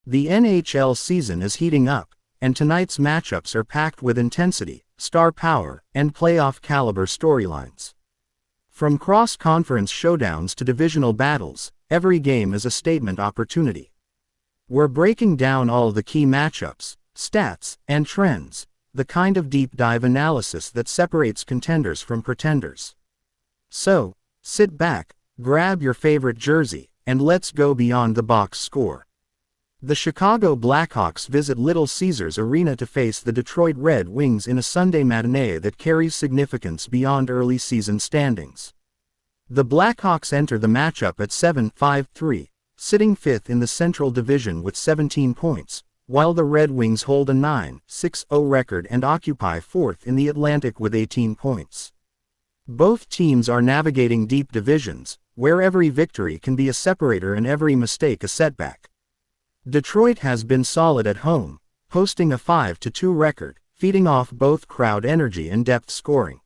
The NHL season is heating up, and tonight's matchups are packed with intensity, star power, and playoff-caliber storylines. From cross-conference showdowns to divisional battles, every game is a statement opportunity. We're breaking down all the key matchups, stats, and trends, the kind of deep-dive analysis that separates contenders from pretenders. So, sit back, grab your favorite jersey, and let's go beyond the box score. The Chicago Blackhawks visit Little Caesars Arena to face the Detroit Red Wings in a Sunday matinee that carries significance beyond early season standings. The Blackhawks enter the matchup at 7-5-3, sitting fifth in the Central Division with 17 points, while the Red Wings hold a 9-6-0 record and occupy fourth in the Atlantic with 18 points. Both teams are navigating deep divisions, where every victory can be a separator and every mistake a setback. Detroit has been solid at home, posting a 5-2 record, feeding off both crowd energy and depth scoring.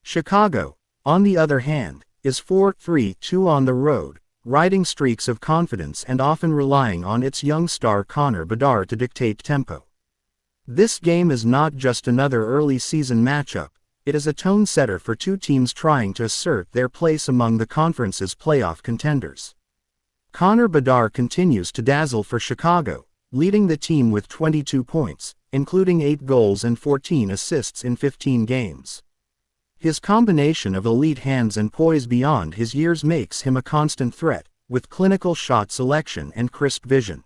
Chicago, on the other hand, is 4-3-2 on the road, riding streaks of confidence and often relying on its young star Connor Bedard to dictate tempo. This game is not just another early season matchup, it is a tone setter for two teams trying to assert their place among the conference's playoff contenders. Connor Bedard continues to dazzle for Chicago, leading the team with 22 points, including 8 goals and 14 assists in 15 games. His combination of elite hands and poise beyond his years makes him a constant threat, with clinical shot selection and crisp vision.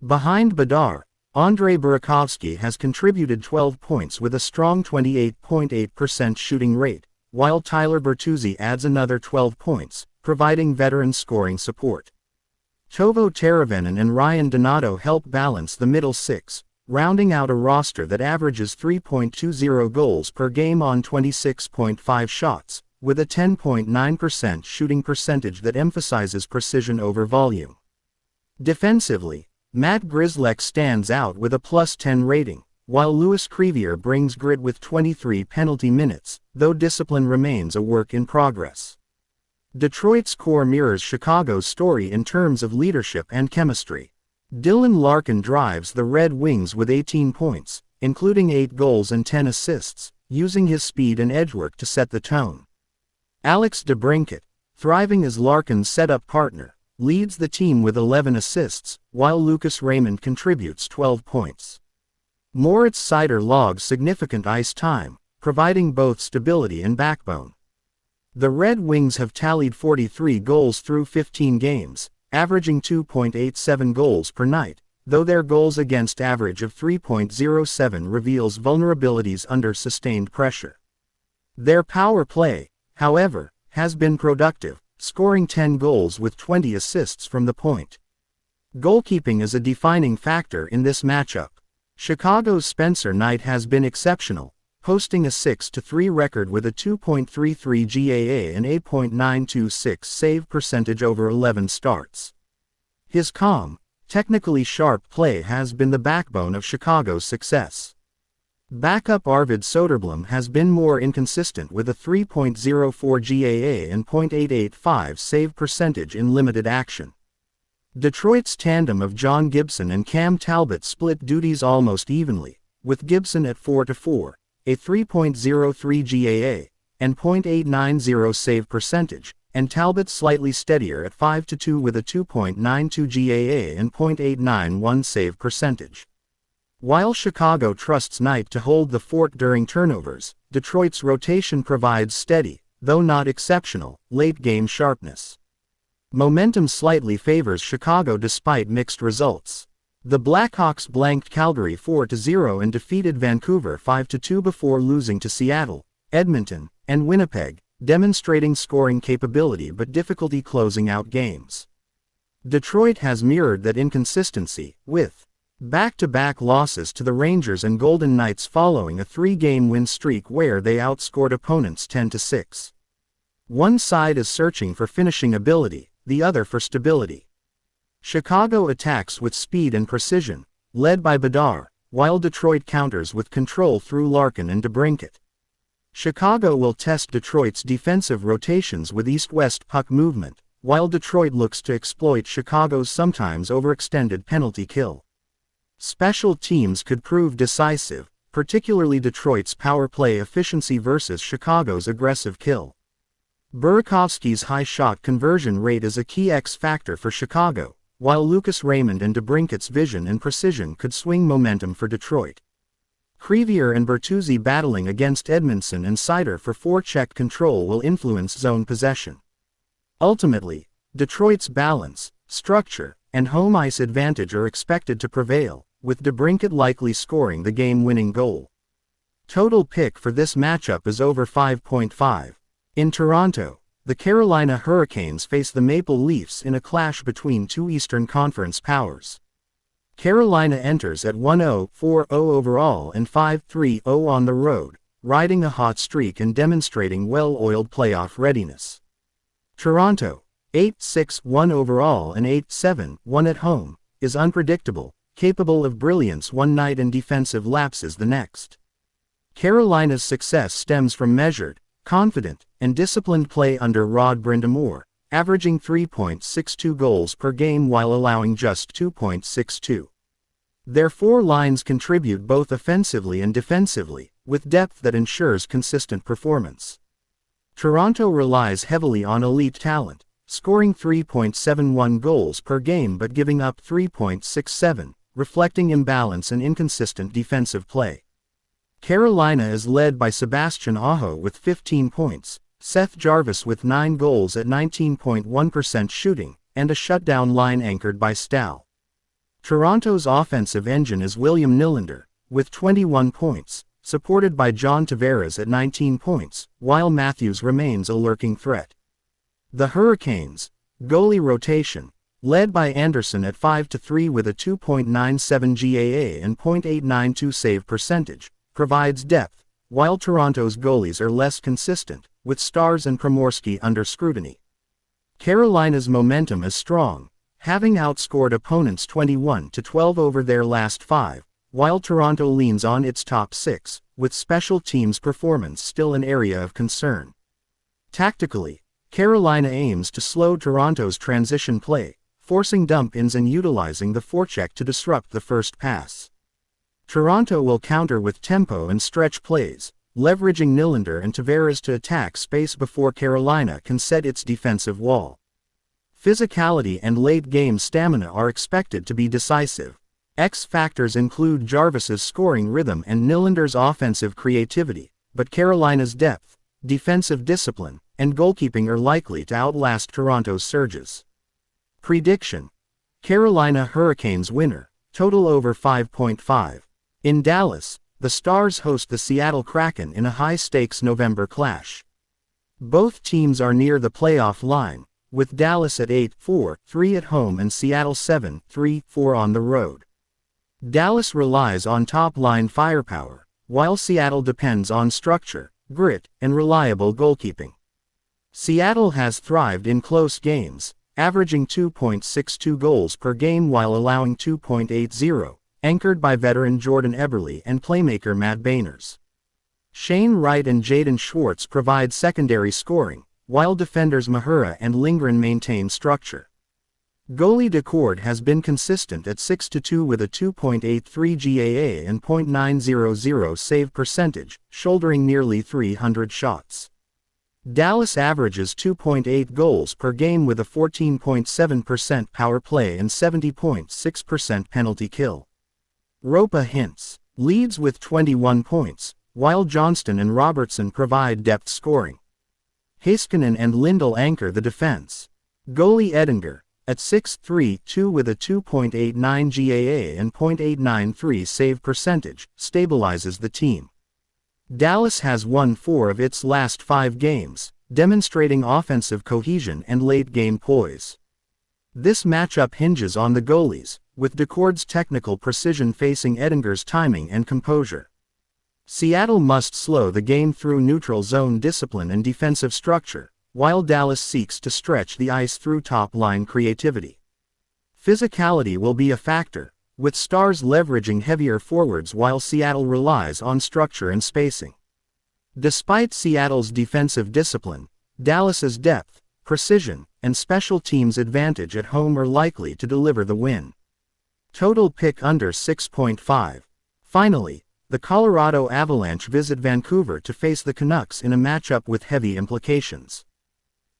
Behind Bedard, Andrei Burakovsky has contributed 12 points with a strong 28.8% shooting rate, while Tyler Bertuzzi adds another 12 points, providing veteran scoring support. Teuvo Teravainen and Ryan Donato help balance the middle six, rounding out a roster that averages 3.20 goals per game on 26.5 shots, with a 10.9% shooting percentage that emphasizes precision over volume. Defensively, Matt Grzelcyk stands out with a +10 rating, while Louis Crevier brings grit with 23 penalty minutes, though discipline remains a work in progress. Detroit's core mirrors Chicago's story in terms of leadership and chemistry. Dylan Larkin drives the Red Wings with 18 points, including 8 goals and 10 assists, using his speed and edgework to set the tone. Alex DeBrincat, thriving as Larkin's setup partner, leads the team with 11 assists, while Lucas Raymond contributes 12 points. Moritz Seider logs significant ice time, providing both stability and backbone. The Red Wings have tallied 43 goals through 15 games, averaging 2.87 goals per night, though their goals against average of 3.07 reveals vulnerabilities under sustained pressure. Their power play, however, has been productive, scoring 10 goals with 20 assists from the point. Goalkeeping is a defining factor in this matchup. Chicago's Spencer Knight has been exceptional, posting a 6-3 record with a 2.33 GAA and 8.926 save percentage over 11 starts. His calm, technically sharp play has been the backbone of Chicago's success. Backup Arvid Soderblom has been more inconsistent with a 3.04 GAA and .885 save percentage in limited action. Detroit's tandem of John Gibson and Cam Talbot split duties almost evenly, with Gibson at 4-4, a 3.03 GAA, and .890 save percentage, and Talbot slightly steadier at 5-2 with a 2.92 GAA and .891 save percentage. While Chicago trusts Knight to hold the fort during turnovers, Detroit's rotation provides steady, though not exceptional, late-game sharpness. Momentum slightly favors Chicago despite mixed results. The Blackhawks blanked Calgary 4-0 and defeated Vancouver 5-2 before losing to Seattle, Edmonton, and Winnipeg, demonstrating scoring capability but difficulty closing out games. Detroit has mirrored that inconsistency, with back-to-back losses to the Rangers and Golden Knights following a 3-game win streak where they outscored opponents 10-6. One side is searching for finishing ability, the other for stability. Chicago attacks with speed and precision, led by Bedard, while Detroit counters with control through Larkin and DeBrincat. Chicago will test Detroit's defensive rotations with east-west puck movement, while Detroit looks to exploit Chicago's sometimes overextended penalty kill. Special teams could prove decisive, particularly Detroit's power play efficiency versus Chicago's aggressive kill. Burakovsky's high shot conversion rate is a key X factor for Chicago, while Lucas Raymond and DeBrincat's vision and precision could swing momentum for Detroit. Crevier and Bertuzzi battling against Edmondson and Sider for forecheck control will influence zone possession. Ultimately, Detroit's balance, structure, and home ice advantage are expected to prevail, with DeBrincat likely scoring the game-winning goal. Total pick for this matchup is over 5.5. In Toronto, the Carolina Hurricanes face the Maple Leafs in a clash between two Eastern Conference powers. Carolina enters at 1-0-4-0 overall and 5-3-0 on the road, riding a hot streak and demonstrating well-oiled playoff readiness. Toronto, 8-6-1 overall and 8-7-1 at home, is unpredictable, capable of brilliance one night and defensive lapses the next. Carolina's success stems from measured, confident, and disciplined play under Rod Brind'Amour, averaging 3.62 goals per game while allowing just 2.62. Their four lines contribute both offensively and defensively, with depth that ensures consistent performance. Toronto relies heavily on elite talent, scoring 3.71 goals per game but giving up 3.67, reflecting imbalance and inconsistent defensive play. Carolina is led by Sebastian Aho with 15 points, Seth Jarvis with 9 goals at 19.1% shooting, and a shutdown line anchored by Stahl. Toronto's offensive engine is William Nylander, with 21 points, supported by John Tavares at 19 points, while Matthews remains a lurking threat. The Hurricanes' goalie rotation, led by Anderson at 5-3 with a 2.97 GAA and .892 save percentage, provides depth, while Toronto's goalies are less consistent, with Stars and Primorsky under scrutiny. Carolina's momentum is strong, having outscored opponents 21-12 over their last 5, while Toronto leans on its top 6, with special teams performance still an area of concern. Tactically, Carolina aims to slow Toronto's transition play, forcing dump-ins and utilizing the forecheck to disrupt the first pass. Toronto will counter with tempo and stretch plays, leveraging Nylander and Tavares to attack space before Carolina can set its defensive wall. Physicality and late-game stamina are expected to be decisive. X factors include Jarvis's scoring rhythm and Nylander's offensive creativity, but Carolina's depth, defensive discipline, and goalkeeping are likely to outlast Toronto's surges. Prediction: Carolina Hurricanes winner, total over 5.5. In Dallas, the Stars host the Seattle Kraken in a high-stakes November clash. Both teams are near the playoff line, with Dallas at 8-4-3 at home and Seattle 7-3-4 on the road. Dallas relies on top-line firepower, while Seattle depends on structure, grit, and reliable goalkeeping. Seattle has thrived in close games, averaging 2.62 goals per game while allowing 2.80, anchored by veteran Jordan Eberle and playmaker Matt Bainers. Shane Wright and Jaden Schwartz provide secondary scoring, while defenders Mahura and Lindgren maintain structure. Goalie Decord has been consistent at 6-2 with a 2.83 GAA and .900 save percentage, shouldering nearly 300 shots. Dallas averages 2.8 goals per game with a 14.7% power play and 70.6% penalty kill. Ropa Hintz leads with 21 points, while Johnston and Robertson provide depth scoring. Heiskanen and Lindell anchor the defense. Goalie Edinger, at 6-3-2 with a 2.89 GAA and .893 save percentage, stabilizes the team. Dallas has won 4 of its last 5 games, demonstrating offensive cohesion and late-game poise. This matchup hinges on the goalies, with Decord's technical precision facing Edinger's timing and composure. Seattle must slow the game through neutral zone discipline and defensive structure, while Dallas seeks to stretch the ice through top-line creativity. Physicality will be a factor, with Stars leveraging heavier forwards while Seattle relies on structure and spacing. Despite Seattle's defensive discipline, Dallas's depth, precision, and special teams advantage at home are likely to deliver the win. Total pick under 6.5. Finally, the Colorado Avalanche visit Vancouver to face the Canucks in a matchup with heavy implications.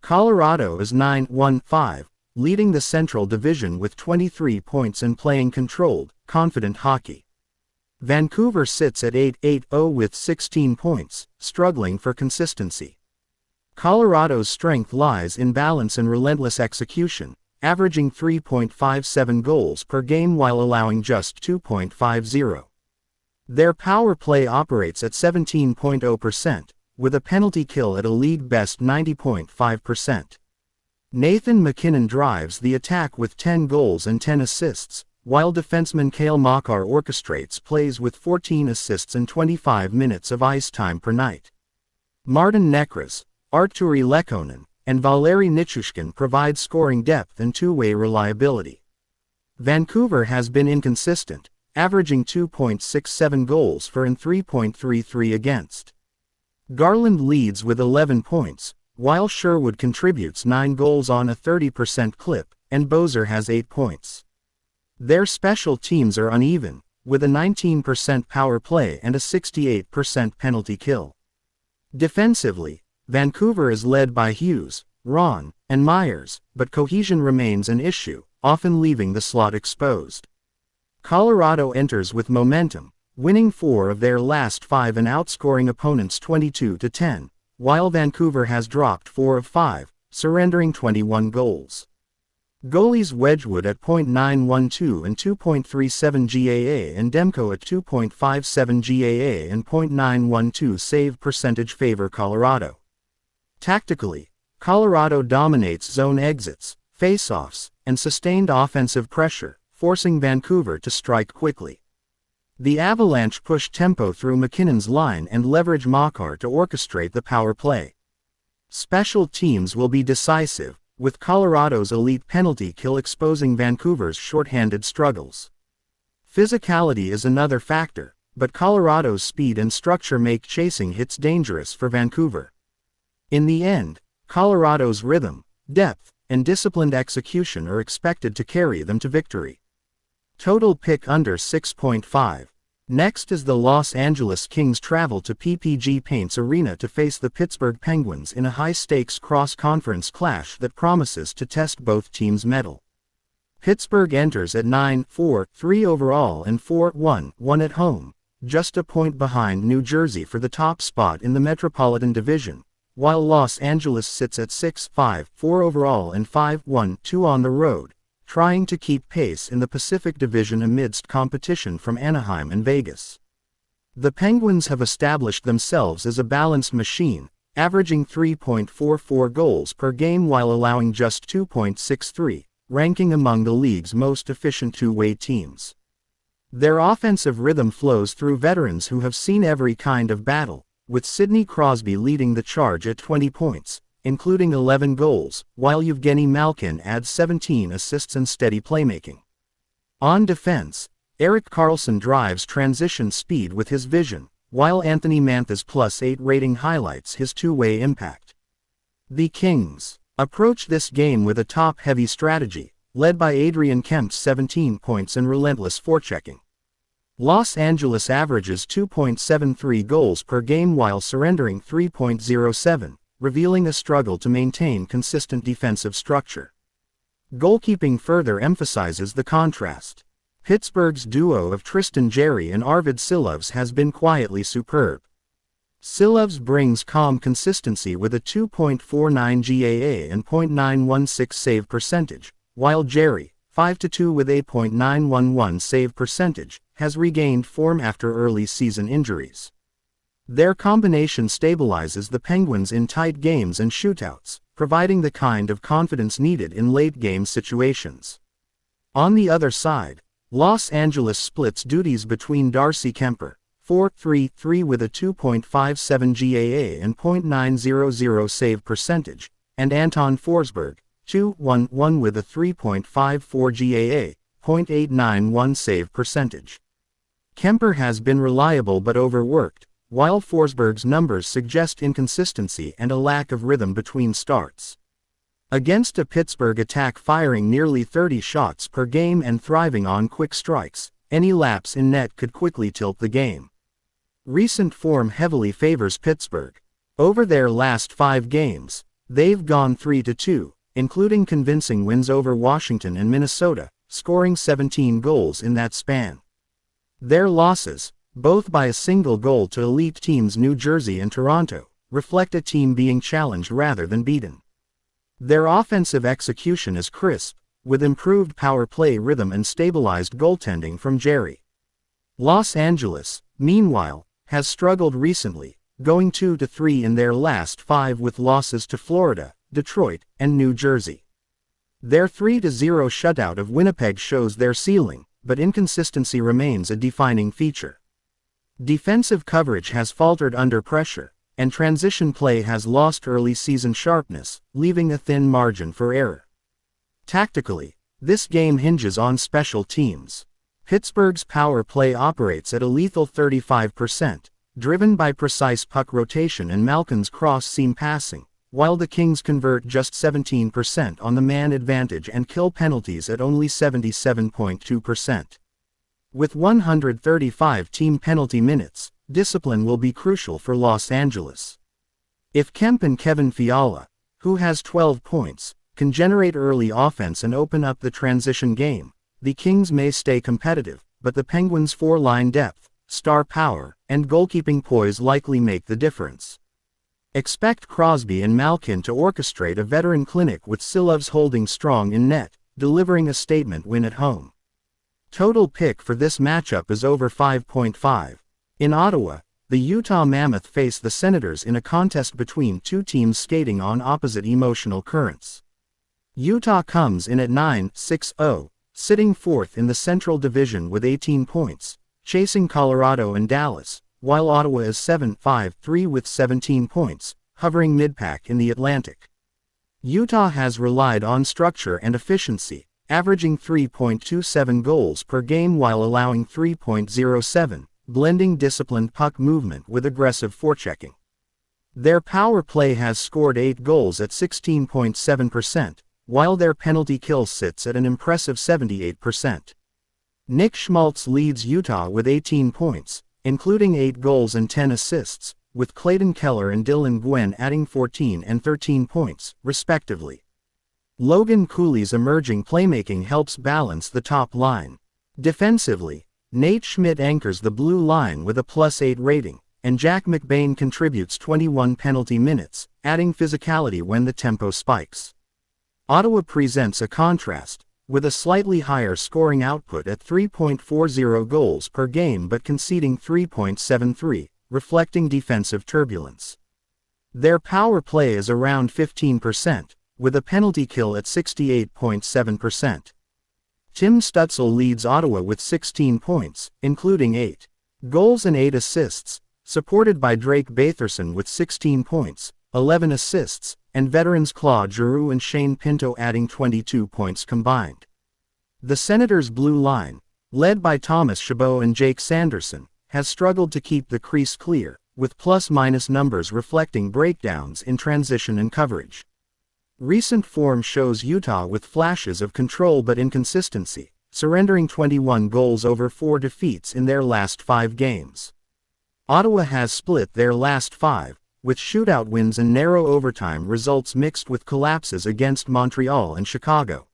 Colorado is 9-1-5, leading the Central Division with 23 points and playing controlled, confident hockey. Vancouver sits at 8-8-0 with 16 points, struggling for consistency. Colorado's strength lies in balance and relentless execution, averaging 3.57 goals per game while allowing just 2.50. Their power play operates at 17.0%, with a penalty kill at a league-best 90.5%. Nathan MacKinnon drives the attack with 10 goals and 10 assists, while defenseman Cale Makar orchestrates plays with 14 assists and 25 minutes of ice time per night. Martin Nekras, Artturi Lekkonen, and Valeri Nichushkin provide scoring depth and two-way reliability. Vancouver has been inconsistent, averaging 2.67 goals for and 3.33 against. Garland leads with 11 points, while Sherwood contributes 9 goals on a 30% clip, and Bozer has 8 points. Their special teams are uneven, with a 19% power play and a 68% penalty kill. Defensively, Vancouver is led by Hughes, Ron, and Myers, but cohesion remains an issue, often leaving the slot exposed. Colorado enters with momentum, winning 4 of their last 5 and outscoring opponents 22-10, while Vancouver has dropped 4 of 5, surrendering 21 goals. Goalies Wedgwood at .912 and 2.37 GAA and Demko at 2.57 GAA and .912 save percentage favor Colorado. Tactically, Colorado dominates zone exits, face-offs, and sustained offensive pressure, forcing Vancouver to strike quickly. The Avalanche push tempo through MacKinnon's line and leverage Makar to orchestrate the power play. Special teams will be decisive, with Colorado's elite penalty kill exposing Vancouver's shorthanded struggles. Physicality is another factor, but Colorado's speed and structure make chasing hits dangerous for Vancouver. In the end, Colorado's rhythm, depth, and disciplined execution are expected to carry them to victory. Total pick under 6.5. Next is the Los Angeles Kings travel to PPG Paints Arena to face the Pittsburgh Penguins in a high-stakes cross-conference clash that promises to test both teams' mettle. Pittsburgh enters at 9-4-3 overall and 4-1-1 at home, just a point behind New Jersey for the top spot in the Metropolitan Division, while Los Angeles sits at 6-5-4 overall and 5-1-2 on the road, trying to keep pace in the Pacific Division amidst competition from Anaheim and Vegas. The Penguins have established themselves as a balanced machine, averaging 3.44 goals per game while allowing just 2.63, ranking among the league's most efficient two-way teams. Their offensive rhythm flows through veterans who have seen every kind of battle, with Sidney Crosby leading the charge at 20 points, including 11 goals, while Evgeny Malkin adds 17 assists and steady playmaking. On defense, Erik Karlsson drives transition speed with his vision, while Anthony Mantha's +8 rating highlights his two-way impact. The Kings approach this game with a top-heavy strategy, led by Adrian Kemp's 17 points and relentless forechecking. Los Angeles averages 2.73 goals per game while surrendering 3.07, revealing a struggle to maintain consistent defensive structure. Goalkeeping further emphasizes the contrast. Pittsburgh's duo of Tristan Jarry and Arvid Silovs has been quietly superb. Silovs brings calm consistency with a 2.49 GAA and .916 save percentage, while Jarry, 5-2 with a .911 save percentage, has regained form after early season injuries. Their combination stabilizes the Penguins in tight games and shootouts, providing the kind of confidence needed in late-game situations. On the other side, Los Angeles splits duties between Darcy Kuemper, 4-3-3 with a 2.57 GAA and .900 save percentage, and Anton Forsberg, 2-1-1 with a 3.54 GAA, .891 save percentage. Kuemper has been reliable but overworked, while Forsberg's numbers suggest inconsistency and a lack of rhythm between starts. Against a Pittsburgh attack firing nearly 30 shots per game and thriving on quick strikes, any lapse in net could quickly tilt the game. Recent form heavily favors Pittsburgh. Over their last 5 games, they've gone 3-2, including convincing wins over Washington and Minnesota, scoring 17 goals in that span. Their losses, both by a single goal to elite teams New Jersey and Toronto, reflect a team being challenged rather than beaten. Their offensive execution is crisp, with improved power play rhythm and stabilized goaltending from Jerry. Los Angeles, meanwhile, has struggled recently, going 2-3 in their last 5 with losses to Florida, Detroit, and New Jersey. Their 3-0 shutout of Winnipeg shows their ceiling, but inconsistency remains a defining feature. Defensive coverage has faltered under pressure, and transition play has lost early season sharpness, leaving a thin margin for error. Tactically, this game hinges on special teams. Pittsburgh's power play operates at a lethal 35%, driven by precise puck rotation and Malkin's cross-seam passing, while the Kings convert just 17% on the man advantage and kill penalties at only 77.2%. With 135 team penalty minutes, discipline will be crucial for Los Angeles. If Kemp and Kevin Fiala, who has 12 points, can generate early offense and open up the transition game, the Kings may stay competitive, but the Penguins' 4-line depth, star power, and goalkeeping poise likely make the difference. Expect Crosby and Malkin to orchestrate a veteran clinic with Silovs holding strong in net, delivering a statement win at home. Total pick for this matchup is over 5.5. In Ottawa, the Utah Mammoth face the Senators in a contest between two teams skating on opposite emotional currents. Utah comes in at 9-6-0, sitting 4th in the Central Division with 18 points, chasing Colorado and Dallas, while Ottawa is 7-5-3 with 17 points, hovering mid-pack in the Atlantic. Utah has relied on structure and efficiency, averaging 3.27 goals per game while allowing 3.07, blending disciplined puck movement with aggressive forechecking. Their power play has scored 8 goals at 16.7%, while their penalty kill sits at an impressive 78%. Nick Schmaltz leads Utah with 18 points, including 8 goals and 10 assists, with Clayton Keller and Dylan Gwen adding 14 and 13 points, respectively. Logan Cooley's emerging playmaking helps balance the top line. Defensively, Nate Schmidt anchors the blue line with a +8 rating, and Jack McBain contributes 21 penalty minutes, adding physicality when the tempo spikes. Ottawa presents a contrast, with a slightly higher scoring output at 3.40 goals per game but conceding 3.73, reflecting defensive turbulence. Their power play is around 15%, with a penalty kill at 68.7%. Tim Stützle leads Ottawa with 16 points, including 8 goals and 8 assists, supported by Drake Batherson with 16 points, 11 assists, and veterans Claude Giroux and Shane Pinto adding 22 points combined. The Senators' blue line, led by Thomas Chabot and Jake Sanderson, has struggled to keep the crease clear, with plus-minus numbers reflecting breakdowns in transition and coverage. Recent form shows Utah with flashes of control but inconsistency, surrendering 21 goals over 4 defeats in their last 5 games. Ottawa has split their last 5, with shootout wins and narrow overtime results mixed with collapses against Montreal and Chicago.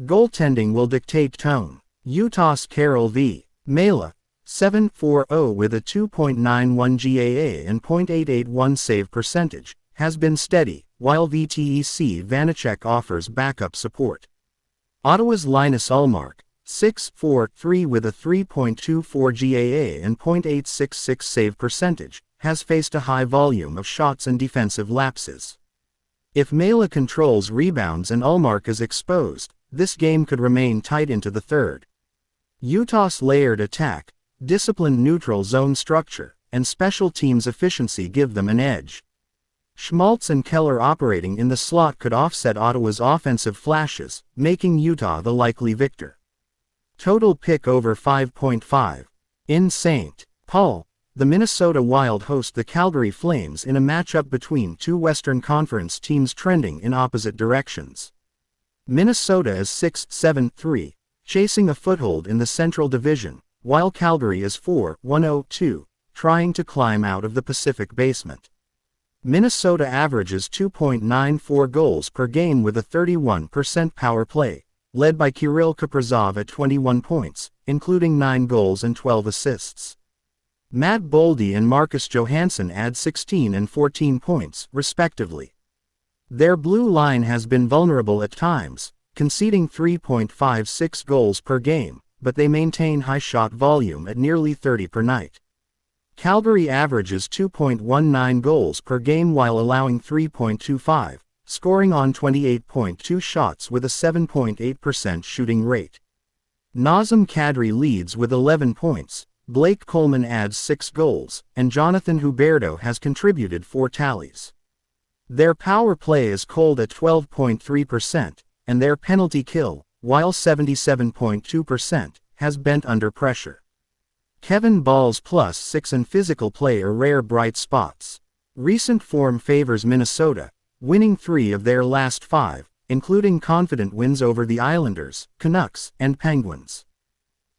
Goaltending will dictate tone. Utah's Carol V. Mela, 7.40 with a 2.91 GAA and .881 save percentage, has been steady, while VTEC Vanacek offers backup support. Ottawa's Linus Ullmark, 6.43 with a 3.24 GAA and .866 save percentage, has faced a high volume of shots and defensive lapses. If Mela controls rebounds and Ullmark is exposed, this game could remain tight into the third. Utah's layered attack, disciplined neutral zone structure, and special teams efficiency give them an edge. Schmaltz and Keller operating in the slot could offset Ottawa's offensive flashes, making Utah the likely victor. Total pick over 5.5. In St. Paul, the Minnesota Wild host the Calgary Flames in a matchup between two Western Conference teams trending in opposite directions. Minnesota is 6-7-3, chasing a foothold in the Central Division, while Calgary is 4-1-0-2, trying to climb out of the Pacific basement. Minnesota averages 2.94 goals per game with a 31% power play, led by Kirill Kaprizov at 21 points, including 9 goals and 12 assists. Matt Boldy and Marcus Johansson add 16 and 14 points, respectively. Their blue line has been vulnerable at times, conceding 3.56 goals per game, but they maintain high shot volume at nearly 30 per night. Calgary averages 2.19 goals per game while allowing 3.25, scoring on 28.2 shots with a 7.8% shooting rate. Nazem Kadri leads with 11 points, Blake Coleman adds 6 goals, and Jonathan Huberdeau has contributed 4 tallies. Their power play is cold at 12.3%, and their penalty kill, while 77.2%, has bent under pressure. Kevin Ball's +6 and physical play are rare bright spots. Recent form favors Minnesota, winning 3 of their last 5, including confident wins over the Islanders, Canucks, and Penguins.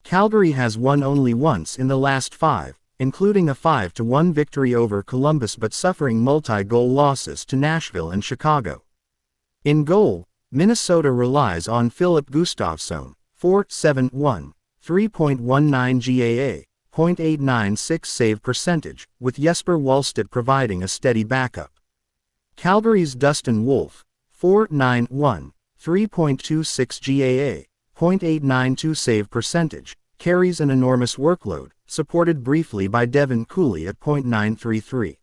Calgary has won only once in the last 5, including a 5-1 victory over Columbus but suffering multi-goal losses to Nashville and Chicago. In goal, Minnesota relies on Philip Gustafsson, 4.71, 3.19 GAA, .896 save percentage, with Jesper Wallstedt providing a steady backup. Calgary's Dustin Wolf, 4.91, 3.26 GAA, .892 save percentage, carries an enormous workload, supported briefly by Devin Cooley at .933.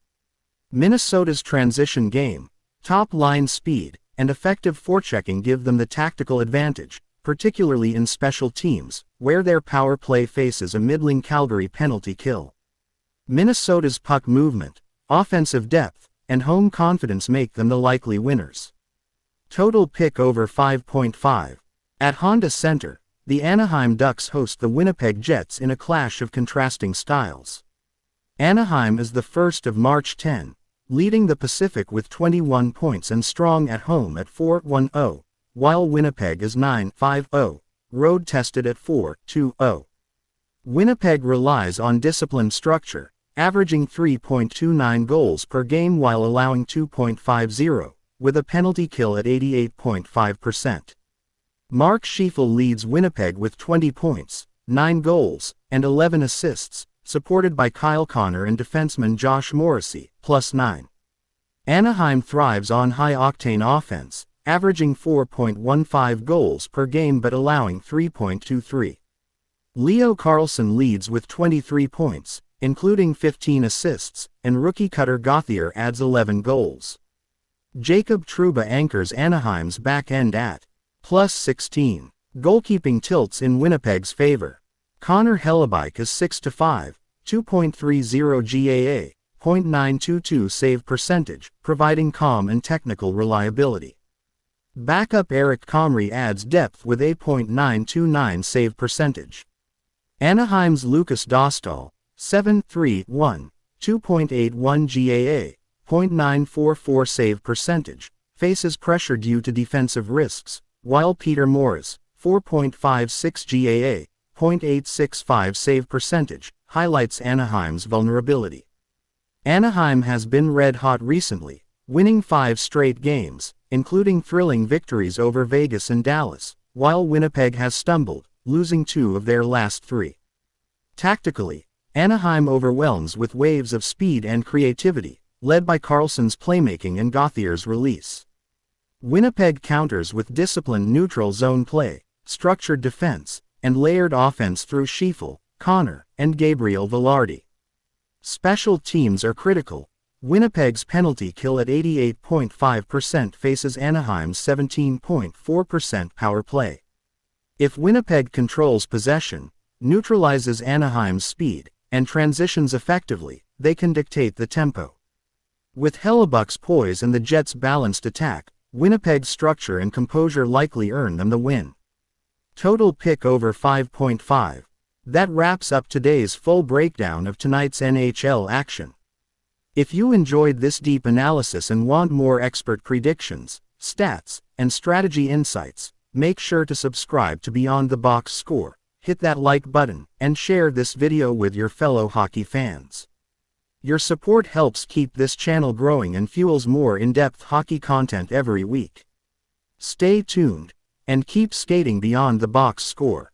Minnesota's transition game, top-line speed, and effective forechecking give them the tactical advantage, particularly in special teams, where their power play faces a middling Calgary penalty kill. Minnesota's puck movement, offensive depth, and home confidence make them the likely winners. Total pick over 5.5. At Honda Center, the Anaheim Ducks host the Winnipeg Jets in a clash of contrasting styles. Anaheim is the first of March 10, leading the Pacific with 21 points and strong at home at 4-1-0. While Winnipeg is 9-5-0, road-tested at 4-2-0. Winnipeg relies on disciplined structure, averaging 3.29 goals per game while allowing 2.50, with a penalty kill at 88.5%. Mark Schieffel leads Winnipeg with 20 points, 9 goals, and 11 assists, supported by Kyle Connor and defenseman Josh Morrissey, +9. Anaheim thrives on high-octane offense, averaging 4.15 goals per game but allowing 3.23. Leo Carlsson leads with 23 points, including 15 assists, and rookie Cutter Gauthier adds 11 goals. Jacob Trouba anchors Anaheim's back end at +16. Goalkeeping tilts in Winnipeg's favor. Connor Hellebuyck is 6-5, 2.30 GAA, .922 save percentage, providing calm and technical reliability. Backup Eric Comrie adds depth with a .929 save percentage. Anaheim's Lucas Dostal, 7-3-1, 2.81 GAA, .944 save percentage, faces pressure due to defensive risks, while Peter Morris, 4.56 GAA, .865 save percentage, highlights Anaheim's vulnerability. Anaheim has been red-hot recently, winning 5 straight games, including thrilling victories over Vegas and Dallas, while Winnipeg has stumbled, losing 2 of their last 3. Tactically, Anaheim overwhelms with waves of speed and creativity, led by Carlson's playmaking and Gauthier's release. Winnipeg counters with disciplined neutral zone play, structured defense, and layered offense through Schieffel, Connor, and Gabriel Velarde. Special teams are critical. Winnipeg's penalty kill at 88.5% faces Anaheim's 17.4% power play. If Winnipeg controls possession, neutralizes Anaheim's speed, and transitions effectively, they can dictate the tempo. With Hellebuck's poise and the Jets' balanced attack, Winnipeg's structure and composure likely earn them the win. Total pick over 5.5. That wraps up today's full breakdown of tonight's NHL action. If you enjoyed this deep analysis and want more expert predictions, stats, and strategy insights, make sure to subscribe to Beyond the Box Score, hit that like button, and share this video with your fellow hockey fans. Your support helps keep this channel growing and fuels more in-depth hockey content every week. Stay tuned, and keep skating beyond the box score.